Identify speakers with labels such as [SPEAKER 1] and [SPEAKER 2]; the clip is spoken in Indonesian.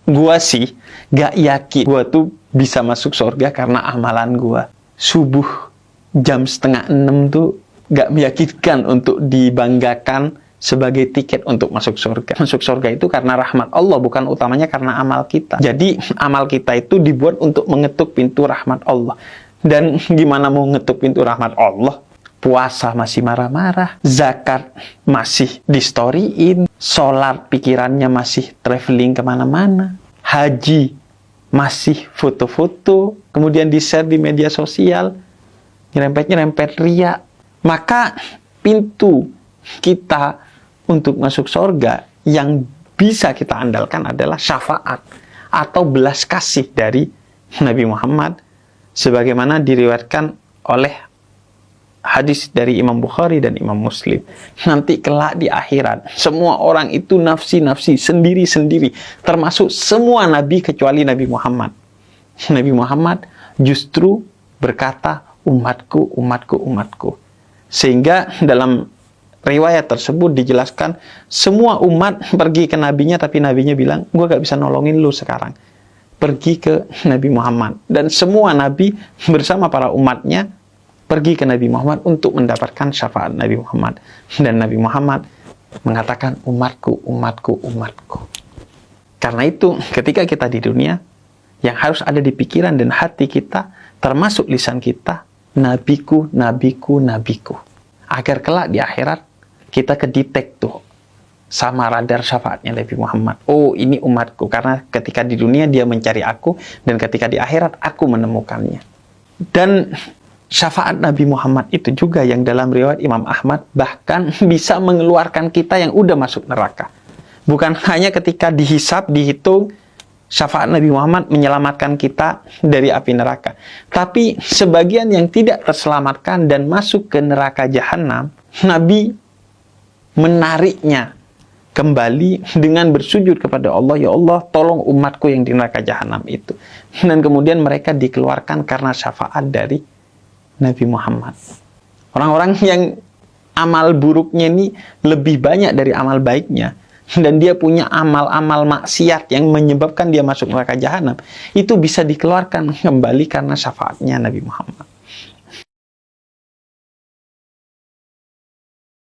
[SPEAKER 1] Gua sih gak yakin gua tuh bisa masuk surga karena amalan gua. Subuh jam 5:30 tuh gak meyakinkan untuk dibanggakan sebagai tiket untuk masuk surga. Masuk surga itu karena rahmat Allah, bukan utamanya karena amal kita. Jadi amal kita itu dibuat untuk mengetuk pintu rahmat Allah. Dan gimana mau ngetuk pintu rahmat Allah? Puasa masih marah-marah, zakat masih di-storyin, sholat pikirannya masih traveling kemana-mana, haji masih foto-foto, kemudian di-share di media sosial, nyerempet-nyerempet ria. Maka pintu kita untuk masuk surga yang bisa kita andalkan adalah syafaat atau belas kasih dari Nabi Muhammad, sebagaimana diriwayatkan oleh hadis dari Imam Bukhari dan Imam Muslim. Nanti kelak di akhirat, semua orang itu nafsi-nafsi, sendiri-sendiri, termasuk semua nabi kecuali Nabi Muhammad. Nabi Muhammad justru berkata, umatku, umatku, umatku. Sehingga dalam riwayat tersebut dijelaskan, semua umat pergi ke nabinya, tapi nabinya bilang, gue gak bisa nolongin lu sekarang. Pergi ke Nabi Muhammad. Dan semua nabi bersama para umatnya pergi ke Nabi Muhammad untuk mendapatkan syafaat Nabi Muhammad. Dan Nabi Muhammad mengatakan, umatku, umatku, umatku. Karena itu, ketika kita di dunia, yang harus ada di pikiran dan hati kita, termasuk lisan kita, nabiku, nabiku, nabiku. Agar kelak di akhirat, kita kedetek tuh sama radar syafaatnya Nabi Muhammad. Oh, ini umatku. Karena ketika di dunia dia mencari aku, dan ketika di akhirat aku menemukannya. Dan syafaat Nabi Muhammad itu juga yang dalam riwayat Imam Ahmad bahkan bisa mengeluarkan kita yang udah masuk neraka. Bukan hanya ketika dihisab, dihitung, syafaat Nabi Muhammad menyelamatkan kita dari api neraka. Tapi sebagian yang tidak terselamatkan dan masuk ke neraka jahanam, Nabi menariknya kembali dengan bersujud kepada Allah, ya Allah, tolong umatku yang di neraka jahanam itu. Dan kemudian mereka dikeluarkan karena syafaat dari Nabi Muhammad. Orang-orang yang amal buruknya ini lebih banyak dari amal baiknya, dan dia punya amal-amal maksiat yang menyebabkan dia masuk neraka jahanam, itu bisa dikeluarkan kembali karena syafaatnya Nabi Muhammad.